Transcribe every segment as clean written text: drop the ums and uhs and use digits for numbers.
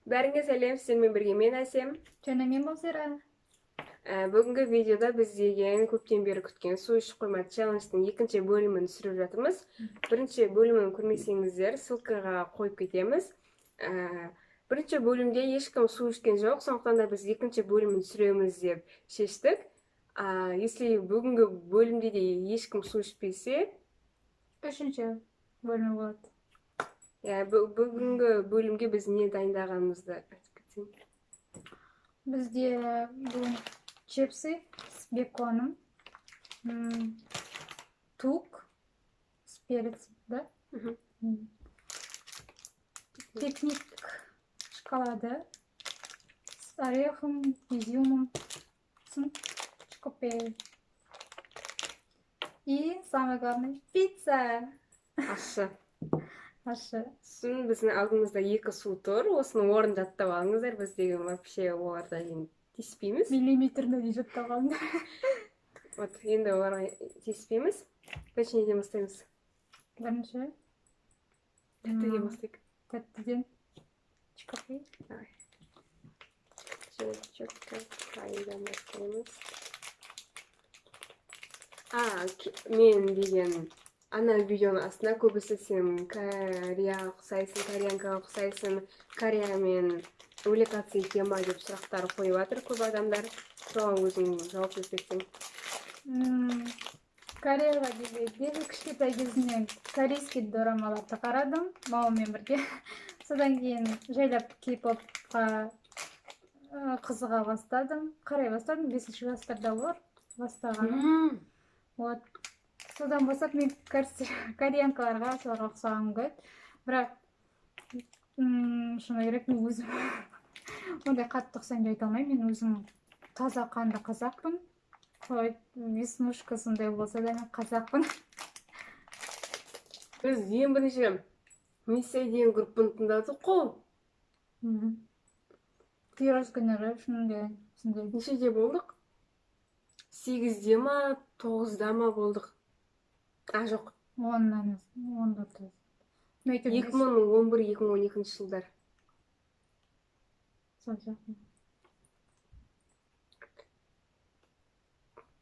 Бәріңе сәлем, сіздермен бірге мен Әсем. Және мен Бозира. Бүгінгі видеода біз деген көптен бері күткен су ішіп қойма челлендждің екінші бөлімін түсіріп жатырмыз. Бірінші бөлімін көрмесеңіздер, ссылкаға қойып кетеміз. Бірінші бөлімде ешкім су ішкен жоқ, сондықтан да біз екінші бөлімін түсіреміз деп шештік. Если бүгінгі бөлімде де ешкім су ішпесе, Үшінші бөлім болады. бүгінгі бөлімге біз не дайындағанымызды айтып кетсең. Бізде бүгін чипсы с беконом, тук с перцем, да? Пикник шоколада с орехом, изюмом, с чокопеей. И самое главное, пицца. Ащы. Сосын біздің алдымызда екі су тұр, осыны орын жаттап алыңыздар, біз деген вообще оларда тиіспейміз. Миллиметрді де жаттап алыңдар. Вот, енді оларға тиіспейміз. Біріншіден бастаймыз. Бірінші. Тәттіден бастайық. Тәттіден. Чокопей. Чокопейден бастаймыз. Мен деген ана видеоның астына көбісі сен Кореяға ұқсайсың, Кореянкаға ұқсайсың, Кореямен увлекаться ете ма деп сұрақтар қойып жатыр көп адамдар. Соған өзің жауап берсең. Кореяға келгенде кішкентай кезімнен корейский дорамаларды қарадым, мамаммен бірге. Содан кейін жайлап кей-попқа қызыға бастадым, қарай бастадым, 5-ші класстарда бар бастағаным. Вот. Содан бастап мен кореянкаларға соларға ұқсағым келді. Бірақ шыны керек, мен өзім ондай қатты ұқсаймын деп айта алмаймын. Мен өзім таза қанды қазақпын. Веснушка сондай болса да мен қазақпын. Біз ең бірінші Миссия деген группын тыңдадық қой. Пирос Generation сондай. Нешеде болдық? 8-де ма, 9-да ма болдық? Жоқ. 10-да. 2011-2012 жылдар.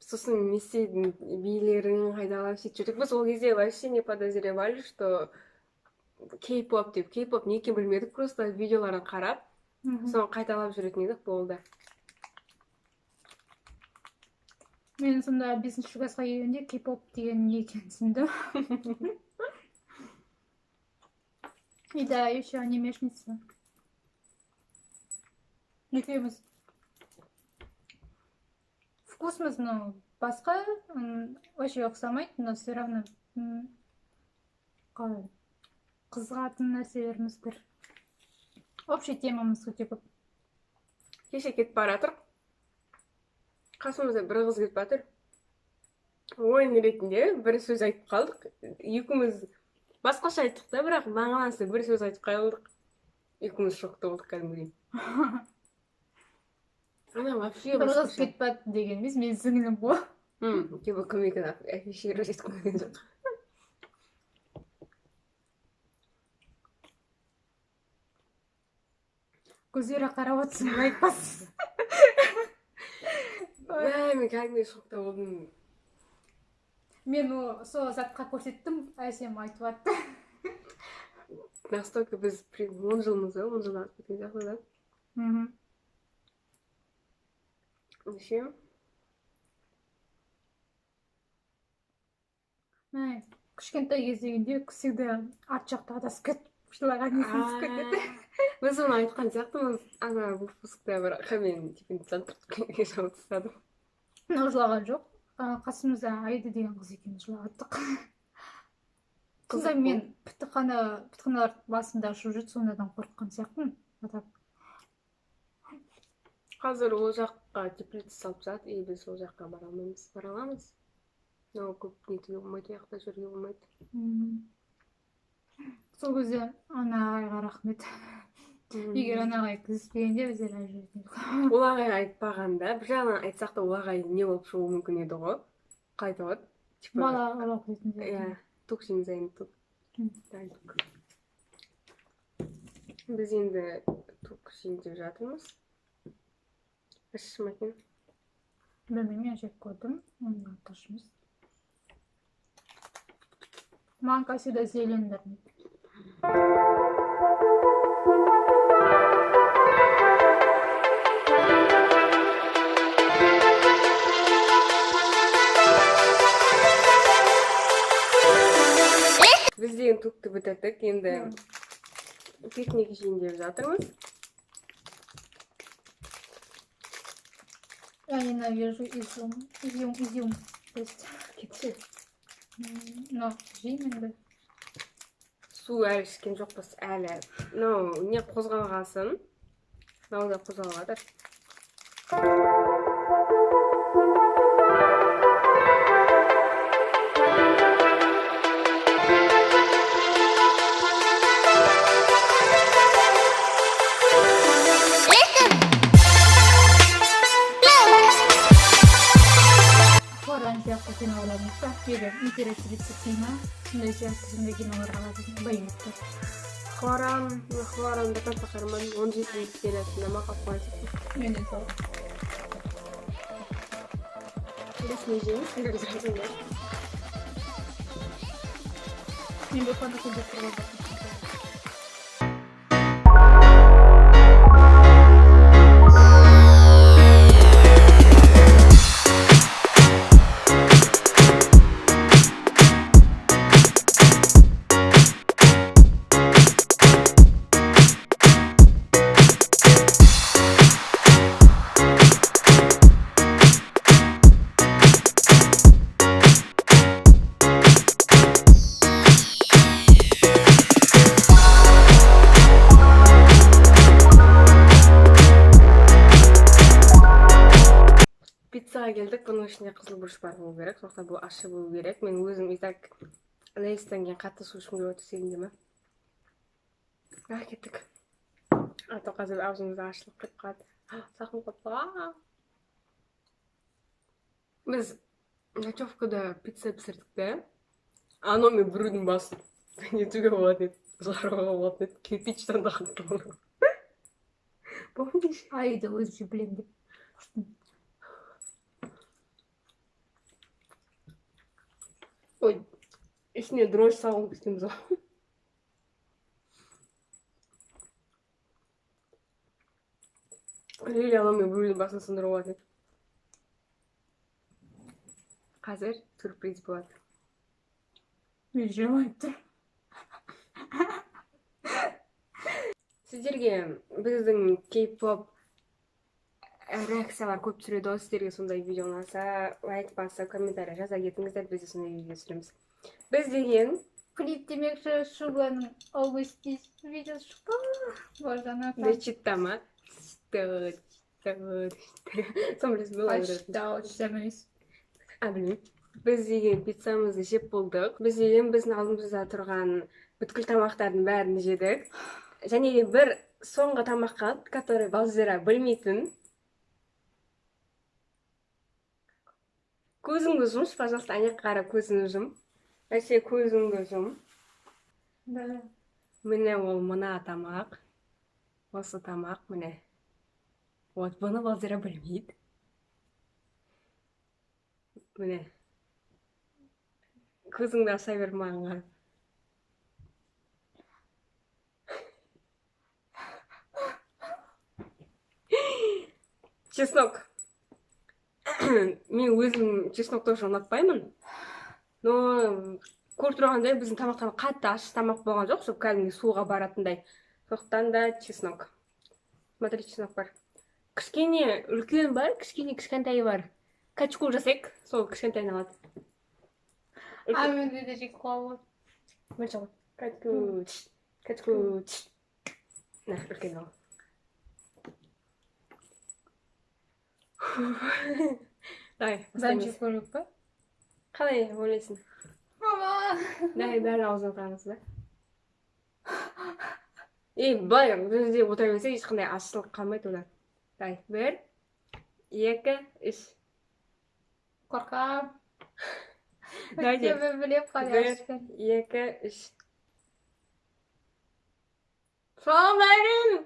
Сосын Миссияның билерін қайдалап сөйтіп жүрдік. Біз ол кезде вообще не подозревали, что кей-поп деп, кей-поп не екенін білмедік, просто видеоларын қарап, соны қайталап жүретін едік, болды. Мен сонда 5-ші классқа келгенде кей-поп деген не екенін түсіндім. И да, еще анимешница. Екеуміз вкусымыз, басқа, вообще ұқсамайды, но все равно қызығатын нәрселеріміз бір. Общий темамыз өте көп. Кеше кетіп баратыр. Қасымызда бір қыз кетіп батыр. Ойын ретінде бір сөз айтып қалдық. Екеуміз басқаша айттық та, бірақ мағынасы бір сөз айтып қалдық. Екеуміз шокта болдық кәдімгідей. Ана вообще бір қыз кетіп бат дегеніміз мен сіңілім ғой. Кебі кім екен афишері жеткім келген жоқ. Көздері қарап отырсың, айтпасыз. Мен кәдімгідей шокта болдым. Мен сол затқа көрсеттім, Әсем айтып атты. Настолько біз 10 жылмыз, 10 жылдан кеткен сияқты да. Неше? Кішкентай кездегенде всегда арт жақта адасып кетіп, жылаған есіміз кетеді. Біз оны айтқан сияқтымыз, ана выпускта бір қамен типін тұртып жауып тастадым. Жылаған жоқ. Қасымызда Айды деген қыз екен жылағаттық. Сонда мен пітіқаналар басында ұшып жүрді, сондадан қорыққан сияқтымын. Қазір ол жаққа теплица салып жатыр, и біз ол жаққа бара аламыз. Но көп нетуге болмайды, жақта жүруге болмайды. Сол кезде ана ағайға рахмет. Егер ана ағай кіріспегенде біздер жүретін. Ол ағай айтпағанда, бір жағынан айтсақ та ол ағай не болып шығуы мүмкін еді ғой. Қайта ғой. Бала ұлақ етінде. Тук жеңзайын тук. Біз енді тук жейін деп жатырмыз. Ашшы макин. Білмеймін, жеп көрдім. Оны аташымыз. Манка сюда зелендірмейді. Біз деген топты бітірдік. Енді пикник жейін деп жатырмыз. Я ненавижу изюм. Изюм. То есть, Кетші. но жеймін бе. Су әлі ішкен жоқпыз әлі. Мынау не қозғалғасын. Мынау да қозғалғаdır. Хоран сияқты киноларымыз да. Егер интерес рецептіма, сондай сияқты сондай киноларға алатын байыпты. Хварамда тақырман 17 сериясында мақап қойсыз. Мен де сол. Ресми жейміз, егер жасында. Мен бұл қана көздеп тұрған. Пиццаға келдік, бұның ішінде қызыл бұрыш бар болу керек, сондықтан бұл ащы болу керек. Мен өзім итак лейстен кейін қатты су ішкім келіп отыр секілді ме? Кеттік. Ата қазір аузымызда ашылып кетіп қалды. Сақын қопты. Біз ночевкада пицца пісірдік те. Анау мен біреудің басын нетуге болады еді, жаруға болады еді, кирпичтан да қатты болды. Помнишь? Айды өзі білем деп. Ой, ішіне дрожь салғым келгенбіз ғой. Лили аламын біреудің басын сындырып алады. Қазір сюрприз болады. Мен жемайыпты. Сіздерге біздің кей-поп реакциялар көп түсіреді ғой. Сіздерге сондай видео ұнаса, лайк басып, комментарий жаза кетіңіздер, біз де сондай видео түсіреміз. Біз деген Клип демекші Шуганың Augustis видеосы шықты. Бождана. Бечитта ма? Сон білесің бе? Açtağız. Білмеймін. Біз деген пиццамызды жеп болдық. Біз деген біздің алдымызда тұрған бүткіл тамақтардың бәрін жедік. Және де бір соңғы тамақ қалды, который Балзира білмейтін. Көзіңді жұмшы, пожалуйста, аяқ қара көзіңді жум. Әше көзіңді жум. Міне ол мына тамақ. Осы тамақ, міне. Вот, бұны Балзира білмейді. Міне. Көзіңді аша бер маған қарап. Чеснок. Мен өзім чеснокты ошы ұнатпаймын. Но көріп тұрғандай біздің тамақтан қатты ащы тамақ болған жоқ, сол кәдімгі суға баратындай. Сондықтан да чеснок. Смотри, чеснок бар. Кішкене үлкен бар, кішкентайы бар. Качку жасайық, сол кішкентайын алады. Мен де жек қалып. Мынша ғой. Качку. На, үлкен ал. Дай, Бәнші көріп па? қалай ойлайсың? Мама! Дай, бәрін аузына таңыз да. Былай, бізде отыра берсе, ешқандай ащылық қалмайды одан. Дай, 1, 2, 3. Қорқам. Дай, Өтемі білеп қалай 1, 2, 3. Салам алейкум!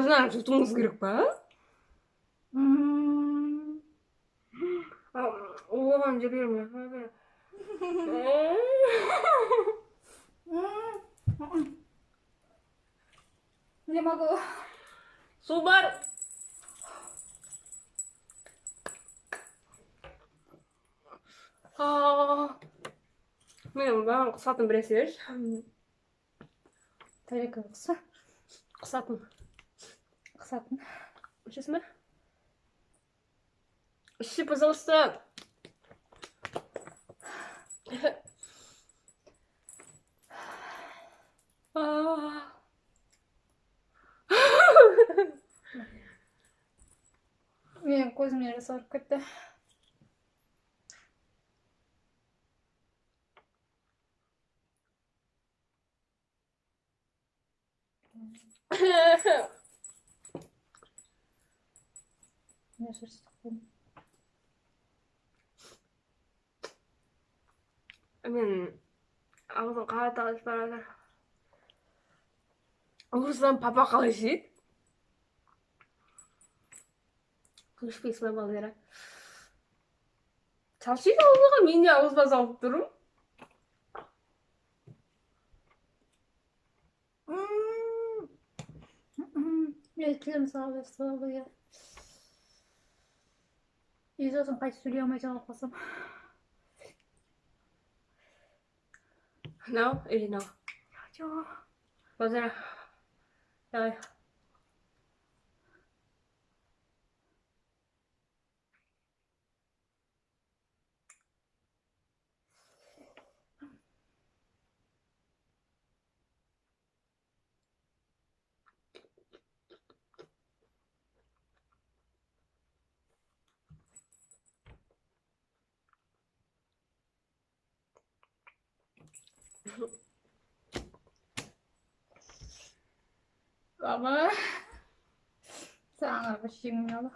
Аузынан жұтуыңыз керек па? Оған жіберме. Не могу. Су бар. Мен маған қысатын бір нәрсе берші. Тарелка қысы. Қысатын. Қысатын. Ішесің бе? Іші, пожалуйста. Менің көзімнен жас ағарып кетті. Не шырыстықпен. Мен аузым қағат алып барады. Осыдан папа қалай жейді? Күшпейсің бе балдары? Шалшиды аузыға, мен де ауызға салып тұрмын. Мен тілім салып еді. Езосын қайсы сөйлей алмай жалып қалсам. No, no. Жоқ. Балдары. Давай. Baba. Sana bir şeyim yok.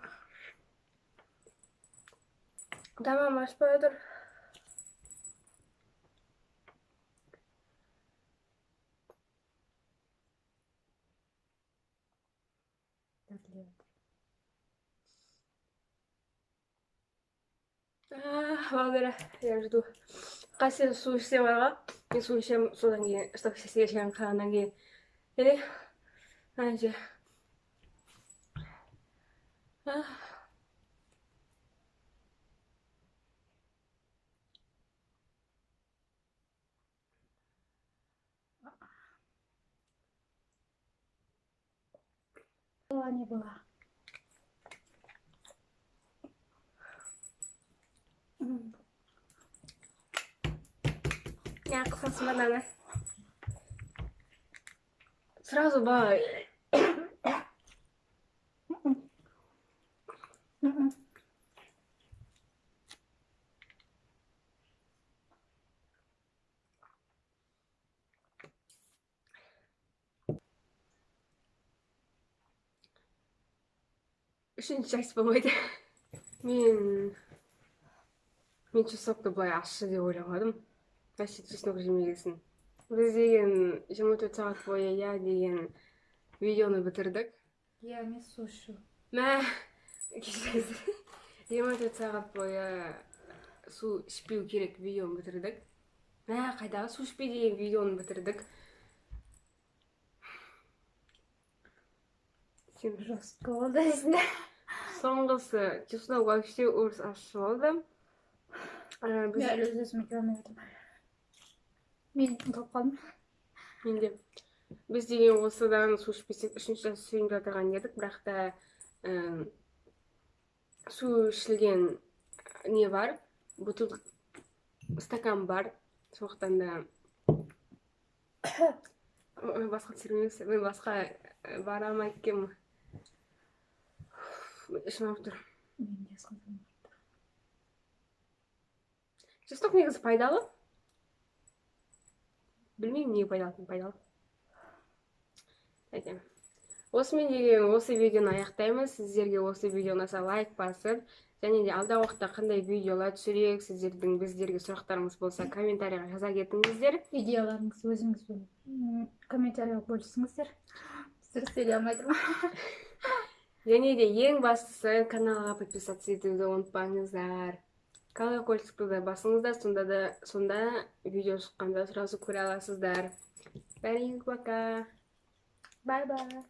Tamam, açmaya dur. Балдары, я жду. Қайсы су ішсем аға, мен су ішем, содан кейін, шток ішсем қалғаннан кейін. Еле, әнже. Была не была. Я қысасың ба, Дана? Сразу ба. Үшінші часть болмайды. Мен чеснокты былай ащы деп ойламадым. Вообще чеснок жемегесін. Біз деген 24 сағат бойы я деген видеоны бітірдік. Я не слушаю. Мә, 24 сағат бойы су ішпеу керек видеоны бітірдік. Мә, қайдағы су ішпей деген видеоны бітірдік. Сен Жестко болды дейсің. соңғысы чеснок вообще ұрыс ащы болды. Мен өзіме келмей жатырмын. Мен ұмытып қалдым. Менде. Біз деген осыдан су ішпесек үшінші сүйін жатырған едік, бірақ та су ішілген не бар, бутыл стакан бар, соқтан да басқа түсірмейміз, мен басқа бара алмай кем ішім алып тұр. Мен де сказам. Чеснок негізі пайдалы. Білмеймін, не пайдалы. Айтайын. Осымен деген осы видеоны аяқтаймыз. Сіздерге осы видео ұнаса лайк басып, және де алдағы уақытта қандай видеолар түсірейік, сіздердің біздерге сұрақтарыңыз болса комментарийға жаза кетіңіздер. Идеяларыңыз өзіңізбен комментарийға бөлісіңіздер. дұрыс сөйлей алмай тұрмын. Және де ең бастысы каналға подписаться етуді ұмытпаңыздар. Колокольчикті да басыңыздар, сонда видео шыққанда сразу көре аласыздар. Бәріңізге пока. Бай-бай.